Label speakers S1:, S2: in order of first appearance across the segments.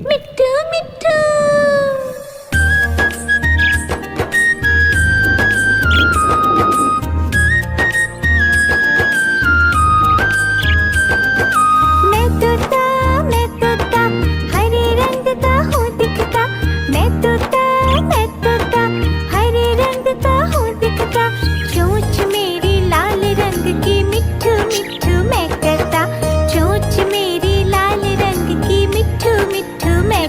S1: मिट्ठू मिट्ठू। मैं तोता हरे रंग का हूँ दिखता। मैं तोता हरे रंग का हूँ दिखता। चोंच मेरी लाल रंग की मिट्ठू मिट्ठू मैं करता। चोंच मेरी लाल रंग की मिट्ठू मिट्ठू मैं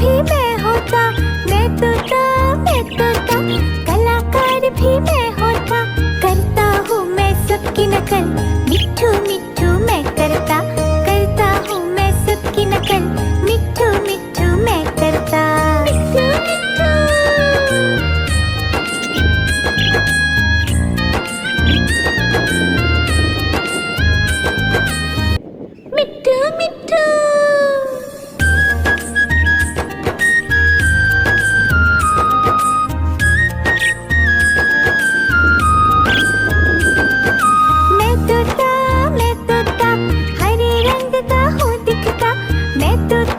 S1: भी मैं होता, मैं तोता, मैं तोता, कलाकार भी मैं होता। करता हूँ मैं सबकी नकल, मिट्ठू मिट्ठू मैं करता हूँ मैं सबकी नकल, मिट्ठू मिट्ठू मैं करता। मिट्ठू मिट्ठू मिट्ठू मिट्ठू। मैं तोता, हरे रंग का हूँ दिखता, मैं तोता,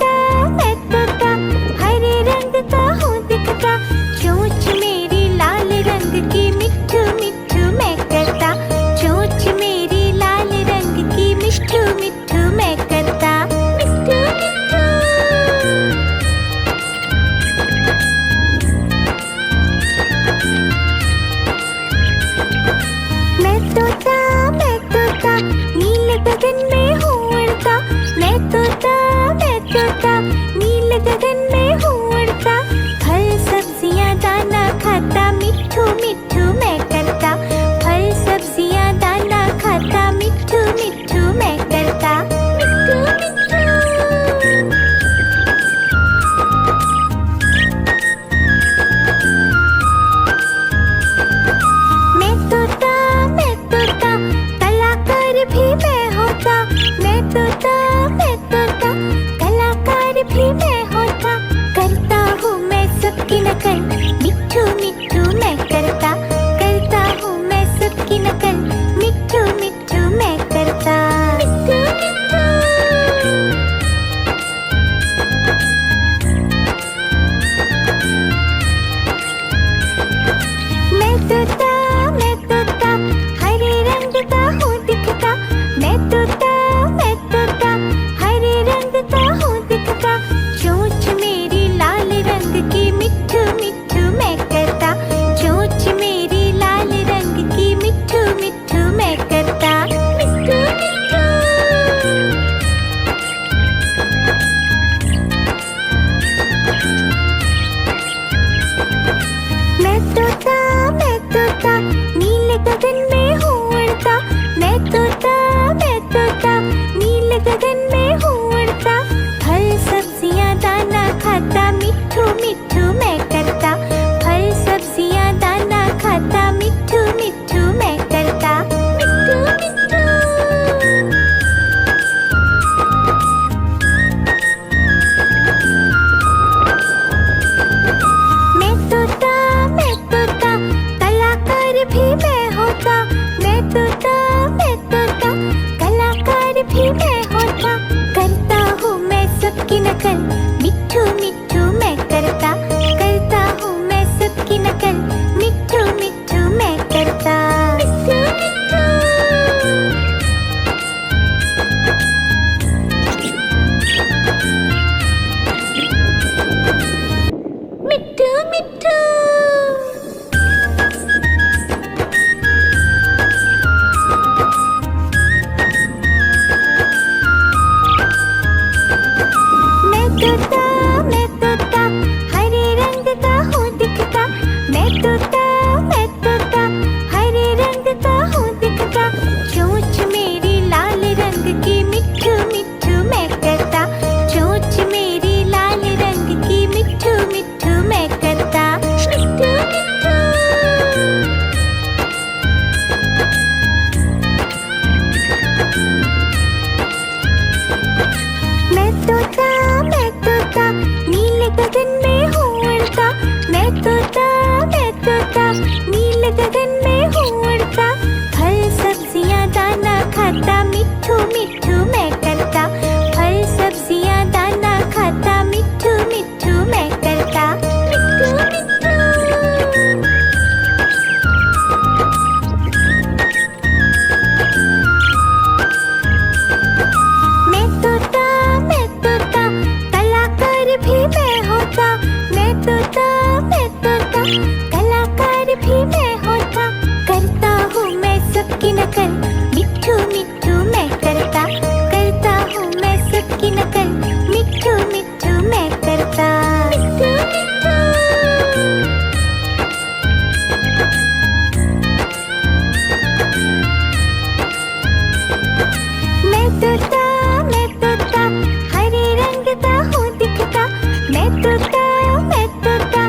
S1: मैं तोता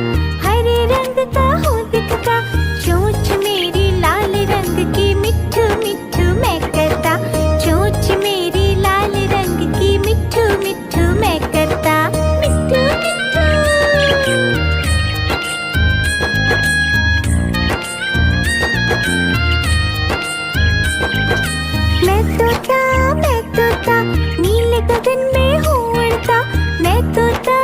S1: हरे रंग का हूँ दिखता, चोंच मेरी लाल रंग की मिट्ठू मिट्ठू मैं करता, चोंच मेरी लाल रंग की मिट्ठू मिट्ठू मैं करता, मिट्ठू मिट्ठू। मैं तोता नीले गगन में हूँ उड़ता, मैं तोता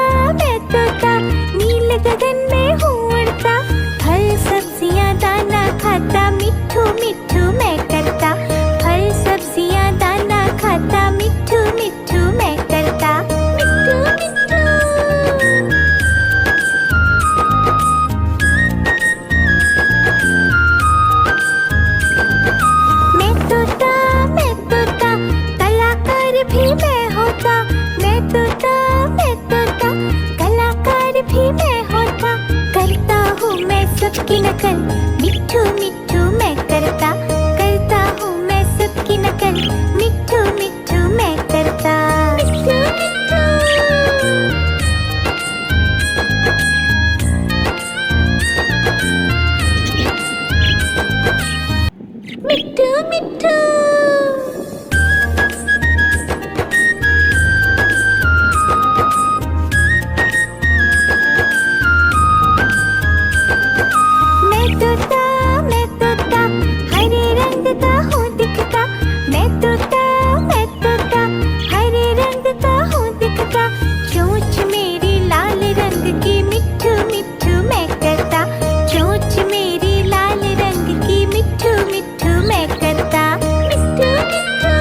S1: नीले गगन में हूँ उड़ता, फल सब्जियाँ दाना खाता मिट्ठू मिट्ठू मैं करता, फल सब्जियाँ दाना खाता मिट्ठू मिट्ठू मैं करता, मिट्ठू मिट्ठू। मैं तोता कलाकार भी मैं होता, मैं तोता कलाकार भी मैं होता, करता हूँ मैं सबकी नकल मिट्ठू मिट्ठू मैं करता, करता हूँ मैं सबकी नकल मिट्ठू मिट्ठू मैं करता, मिट्ठू मिट्ठू। मिट्ठू मिट्ठू। मैं तोता हरे रंग का हूँ दिखता, मैं तोता हरे रंग का हूँ दिखता, चोंच मेरी लाल रंग की मिट्ठू मिट्ठू मैं करता, चोंच मेरी लाल रंग की मिट्ठू मिट्ठू मैं करता, मिट्ठू मिट्ठू।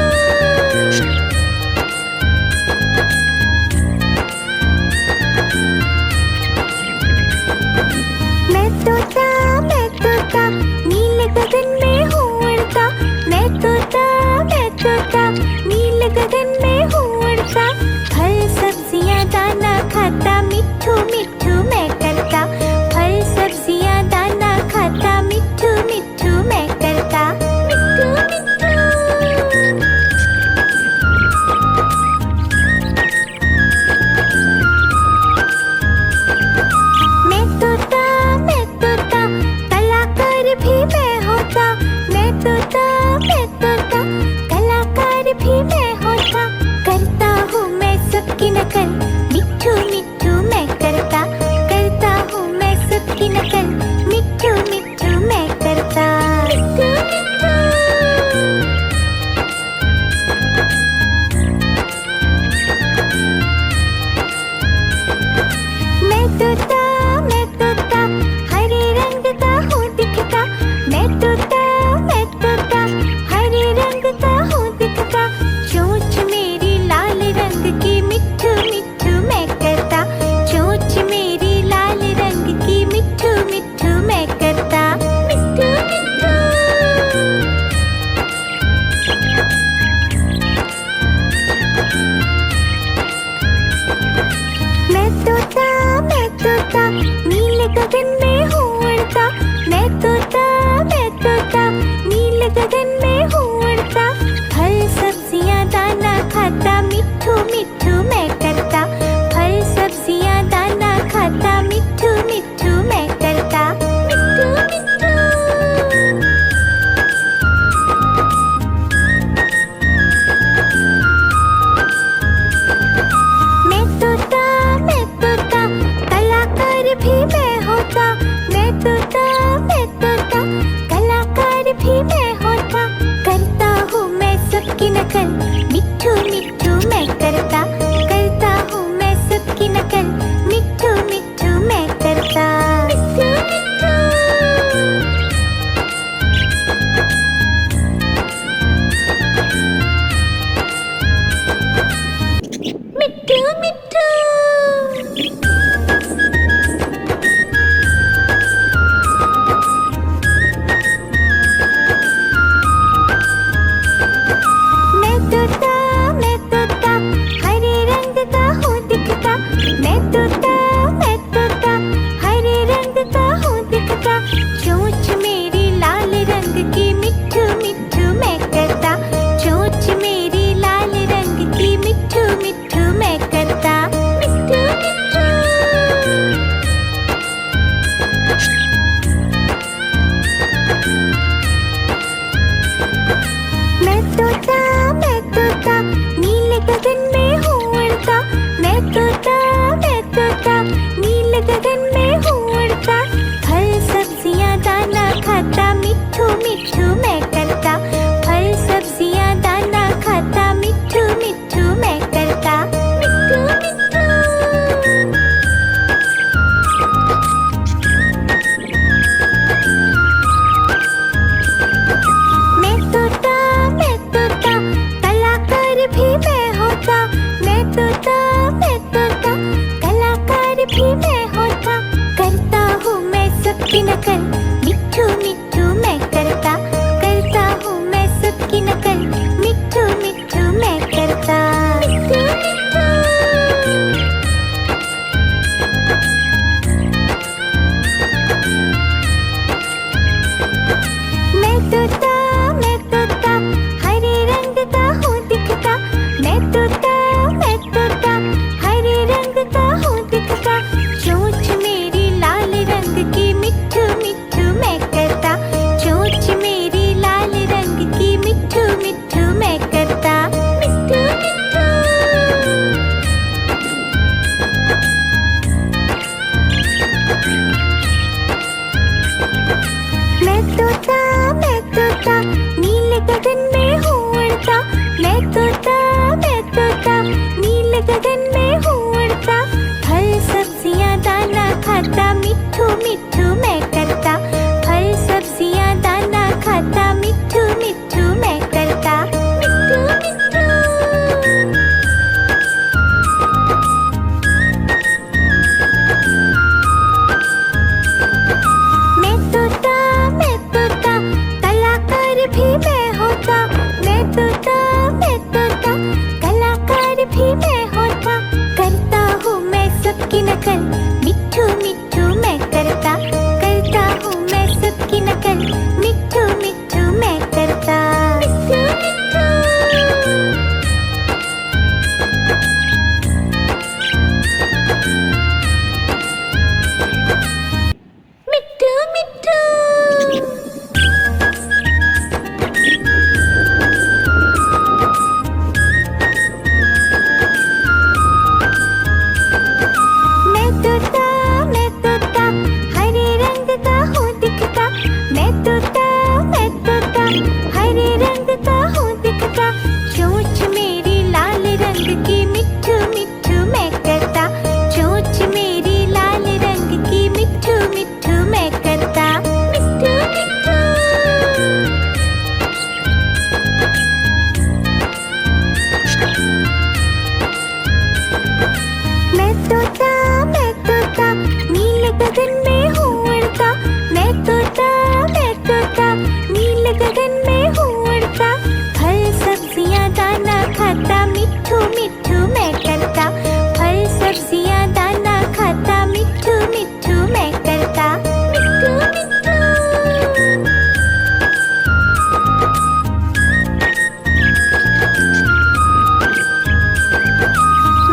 S1: मैं तोता नीले गगन में हूँ उड़ता, मैं तोता नीले गगन में हूँ उड़ता, फल सब्जियाँ दाना खाता मिट्ठू मिट्ठू मैं करता, फल सब्जियाँ दाना खाता मिट्ठू मिट्ठू मैं करता, मिट्ठू मिट्ठू। मैं तोता कलाकार भी मैं होता, मैं तोता कलाकार भी मैं होता, करता हूँ मैं सबकी नकल मिट्ठू मिट्ठू मैं करता, करता हूँ मैं सबकी नकल मिट्ठू मिट्ठू मैं करता, मिट्ठू मिट्ठू। मैं तोता हरे रंग का हूँ दिखता, मैं तोता हरे रंग का हूँ दिखता, चोंच मेरी लाल रंग की मिट्ठू मिट्ठू मैं करता, चोंच मेरी लाल रंग की मिट्ठू मिट्ठू मैं करता, मिट्ठू मिट्ठू। मैं तोता नीले गगन में हूँ उड़ता, मैं तोता नीले गगन में हूँ उड़ता, फल सब्जियाँ दाना खाता मिट्ठू मिट्ठू मैं करता, फल सब्जियाँ दाना खाता मिट्ठू मिट्ठू मैं करता, मिट्ठू मिट्ठू। मैं तोता कलाकार भी मैं होता, तोता नील गगन में हूँ उड़ता, फल सब्जियाँ दाना खाता, मिट्ठू मिट्ठू मैं करता, फल सब्जियाँ दाना खाता, मिट्ठू मिट्ठू मैं करता, मिट्ठू मिट्ठू। मैं तोता कलाकार भी मैं होता, मैं तोता कलाकार भी मैं होता, करता हूँ मैं सबकी नकल, मिट्ठू मिट्ठू मैं करता, करता हूँ मैं सबकी नकल, मिट्ठू मिट्ठू मैं करता, मिट्ठू मिट्ठू। मैं तोता हरे रंग का हूँ दिखता, मैं तोता हरे रंग का हूँ दिखता, चोंच मेरी लाल रंग की, मिट्ठू मिट्ठू मैं करता, चोंच मेरी लाल रंग की, मिट्ठू मिट्ठू मैं करता, मिट्ठू मिट्ठू। मैं तोता नील गगन में हूँ उड़ता, मैं तोता नील गगन में हूँ उड़ता, फल सब्जियाँ दाना खाता, मिट्ठू मिट्ठू मैं करता, फल सब्जियाँ दाना खाता, मिट्ठू मिट्ठू मैं करता, मिट्ठू मिट्ठू। मैं तोता कलाकार भी मैं होता, मैं तोता कलाकार भी मैं होता, करता हूँ मैं सबकी नकल, मिट्ठू मिट्ठू मैं करता, करता हूँ मैं सबकी नकल, मिट्ठू मिट्ठू मैं करता, मिट्ठू मिट्ठू। मिट्ठू मिट्ठू। मैं तोता हरे रंग का हूँ दिखता, मैं तोता हरे रंग का हूँ दिखता, चोंच मेरी लाल रंग की, मिट्ठू मिट्ठू मैं करता, चोंच मेरी लाल रंग की, मिट्ठू मिट्ठू मैं करता, मिट्ठू मिट्ठू। मैं तोता नील गगन में हूँ उड़ता, मैं तोता नील गगन में हूँ उड़ता, फल सब्जियाँ दाना खाता, मिट्ठू मिट्ठू मैं करता, फल सब्जियाँ दाना खाता, मिट्ठू मिट्ठू मैं करता, मिट्ठू मिट्ठू।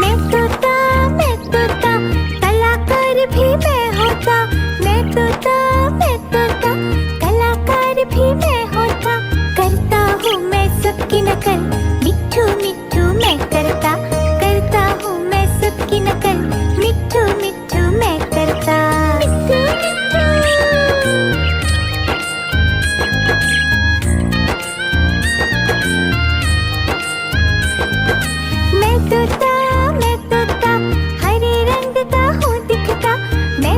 S1: मैं तोता कलाकार भी मैं होता, मैं तोता कलाकार भी मैं होता, करता हूँ मैं सबकी नकल, मिट्ठू मिट्ठू मैं करता, करता हूँ मैं सबकी नकल, मिट्ठू मिट्ठू मैं करता, मिट्ठू मिट्ठू। मैं तोता हरे रंग का हूँ दिखता, मैं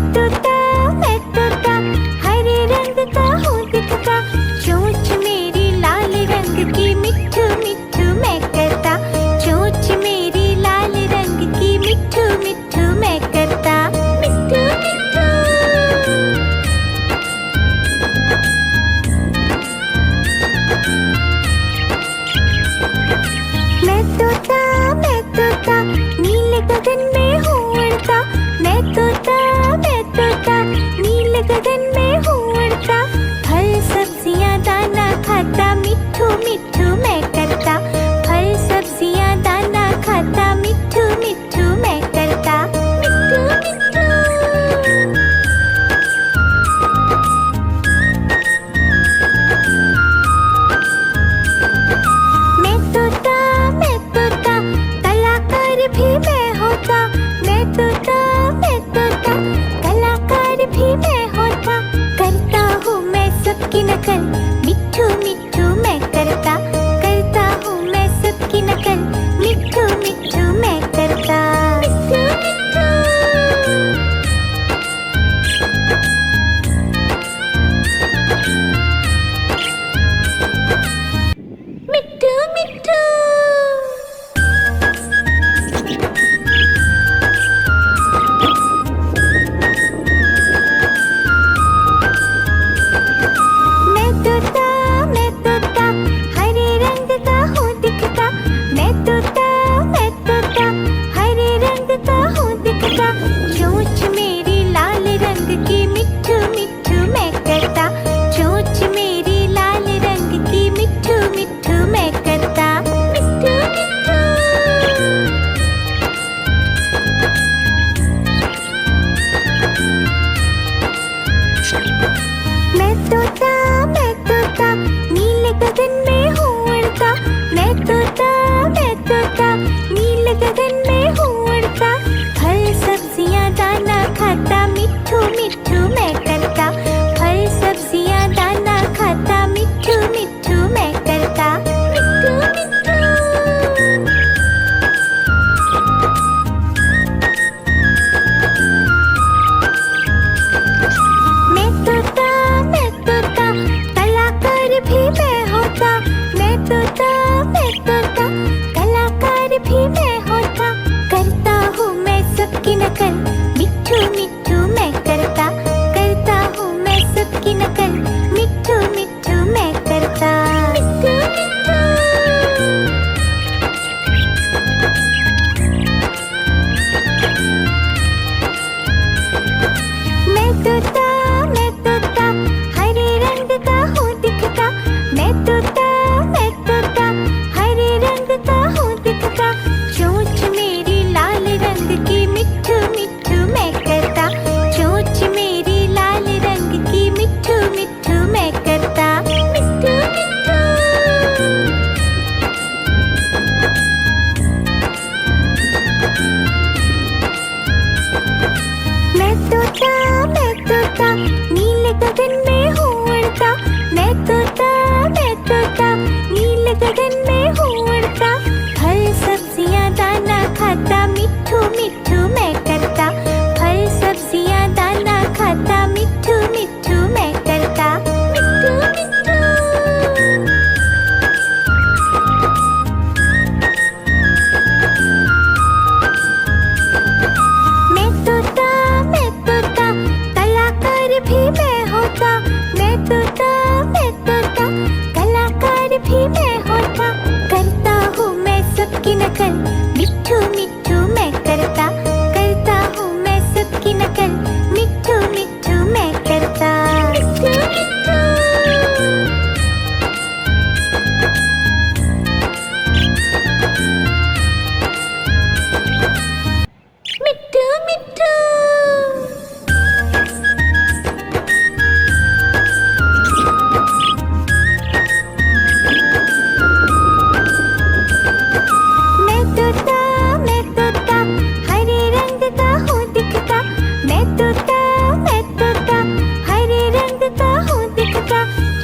S1: मैं तोता हरे रंग का हूँ दिखता,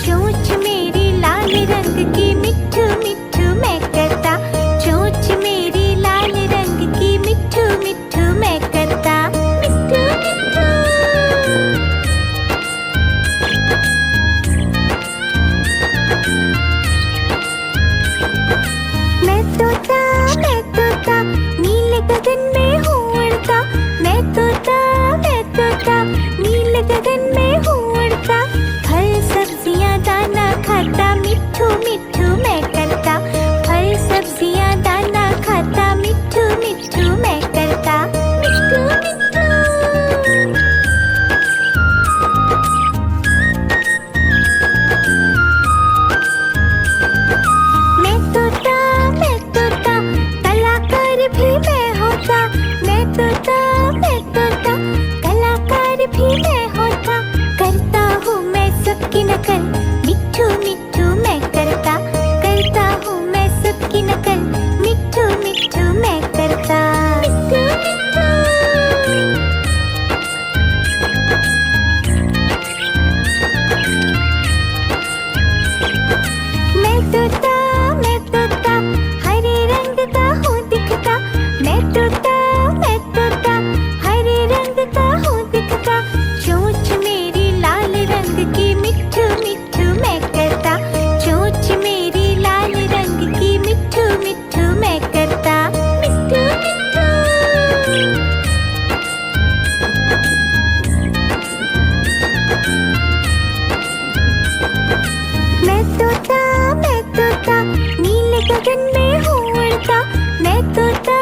S1: चोंच मेरी लाल रंग की मिट्ठू मिट्ठू मैं करता, चोंच मेरी लाल रंग की मिट्ठू मिट्ठू मैं करता, मिट्ठू मिट्ठू। मैं तोता नीले गगन में हूँ उड़ता, मैं तोता नीले गगन में हूँ उड़ता, फल सब्जियाँ दाना खाता, मिट्ठू मिट्ठू मैं करता, फल सब्जियाँ दाना खाता, मिट्ठू मिट्ठू मैं करता, मिट्ठू मिट्ठू। मैं तोता कलाकार भी मैं होता, मैं तोता कलाकार भी मैं होता, करता हूँ मैं सबकी नकल, मिट्ठू मिट्ठू मैं करता, करता हूँ मैं सबकी नकल, मिट्ठू मिट्ठू मैं करता, मिट्ठू मिट्ठू। मैं तोता हरे रंग का हूँ दिखता, मैं तोता हरे रंग का हूँ दिखता, चोंच मेरी लाल रंग की मिट्ठू मिट्ठू मैं करता, चोंच मेरी लाल रंग की मिट्ठू मिट्ठू मैं करता, मिट्ठू मिट्ठू। मैं तोता नीले गगन में हूँ उड़ता, मैं तोता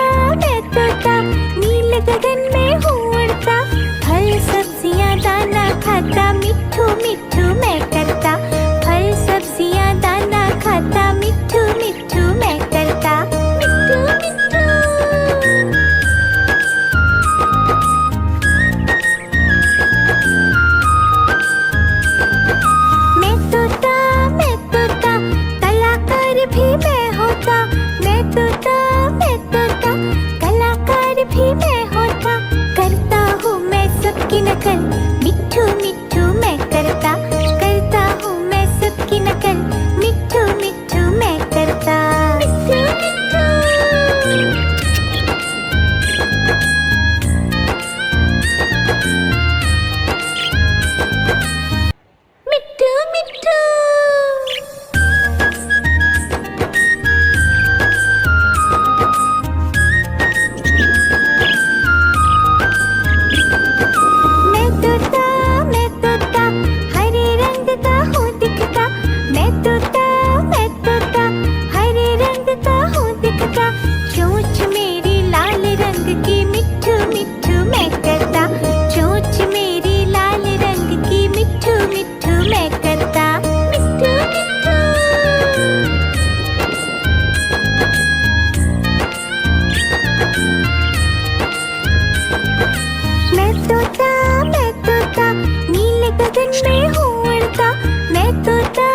S1: नीले गगन में हूँ उड़ता, फल सब्जियाँ दाना खाता, मिट्ठू मिट्ठू मैं करता, फल सब्जियाँ दाना खाता, मिट्ठू मिट्ठू मैं करता, मिट्ठू मिट्ठू। मैं तोता कलाकार भी मैं होता, मैं तोता कलाकार भी मैं होता, करता हूँ मैं सबकी नकल, मिट्ठू मिट्ठू मैं करता, करता हूँ मैं सबकी नकल, मिट्ठू मिट्ठू मैं करता, मिट्ठू मिट्ठू। मिट्ठू मिट्ठू। मैं तोता हरे रंग का हूँ दिखता, मैं तोता हरे रंग का हूँ दिखता, चोंच मेरी लाल रंग की मिट्ठू मिट्ठू मैं करता, चोंच मेरी लाल रंग की मिट्ठू मिट्ठू मैं करता, मिट्ठू मिट्ठू। मैं तोता नीले गगन में हूँ उड़ता, मैं तोता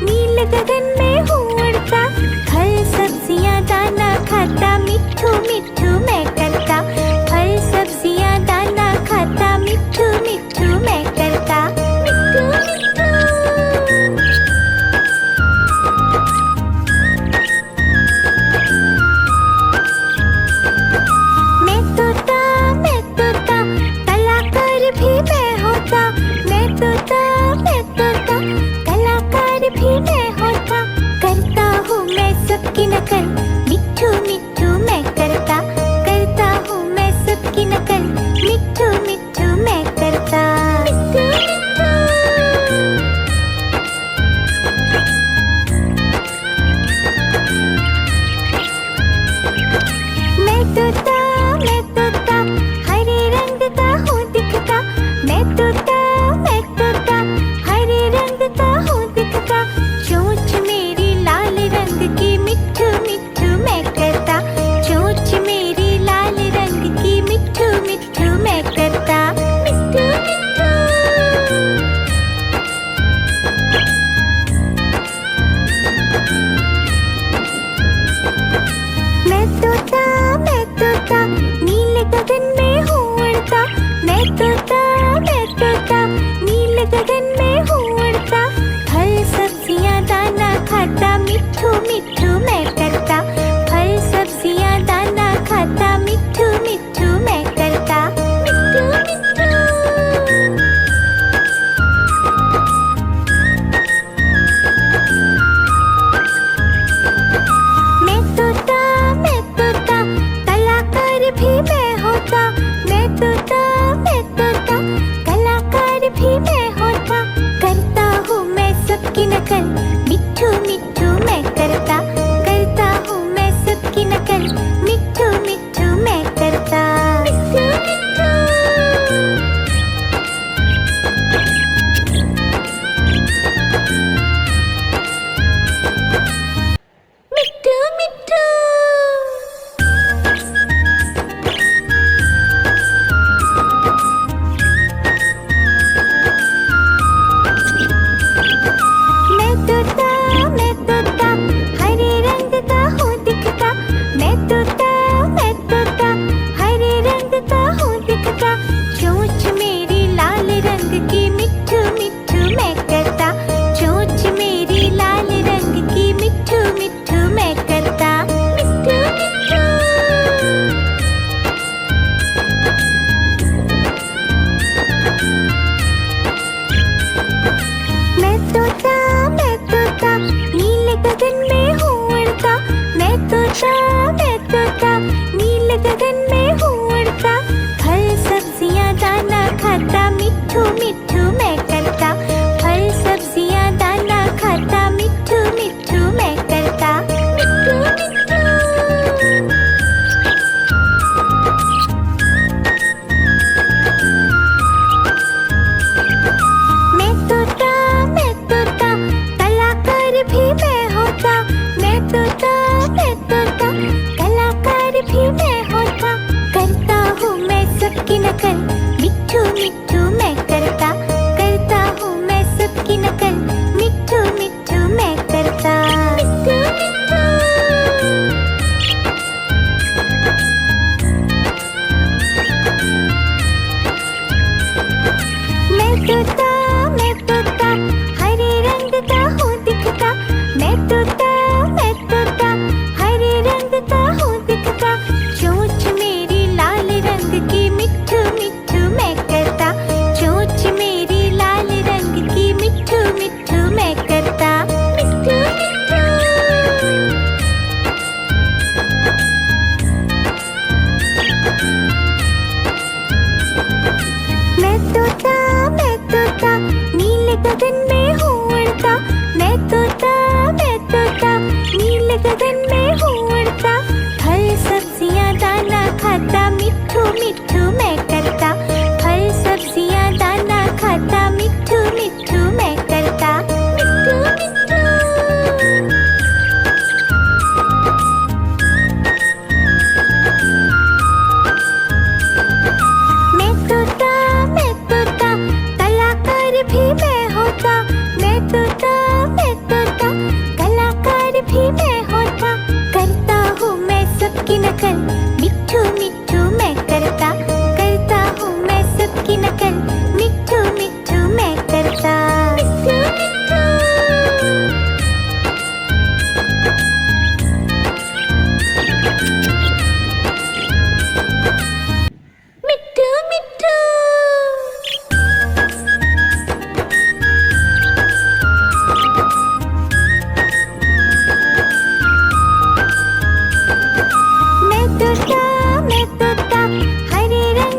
S1: नीले गगन में हूँ उड़ता, फल सब्जियाँ दाना खाता, मिट्ठू मिट्ठू मैं करता, फल सब्जियाँ दाना खाता, मिट्ठू मिट्ठू मैं करता, मिट्ठू मिट्ठू। मैं तोता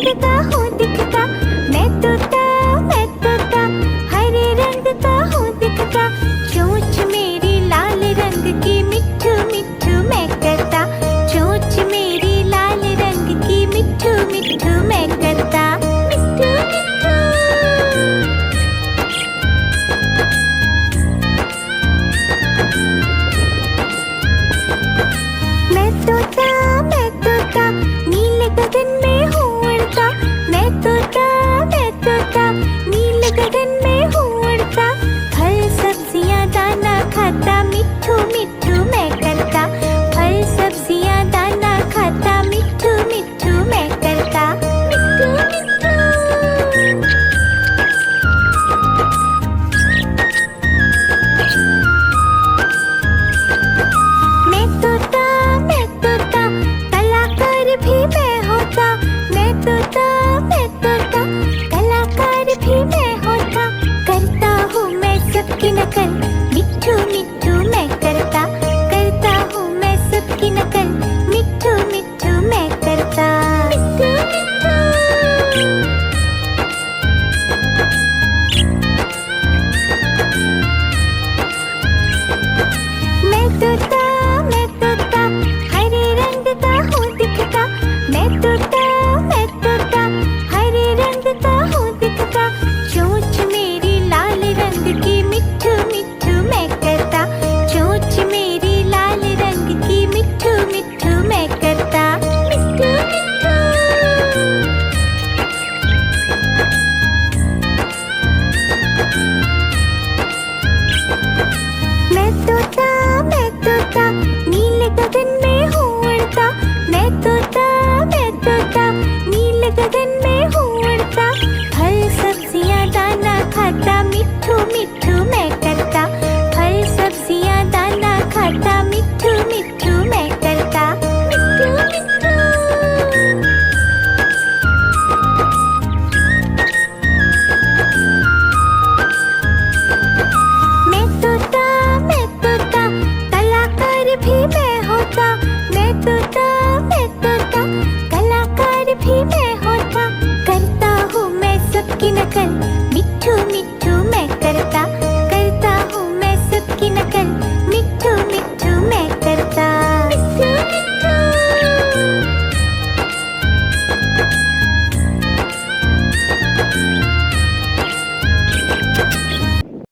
S1: रंग का हूँ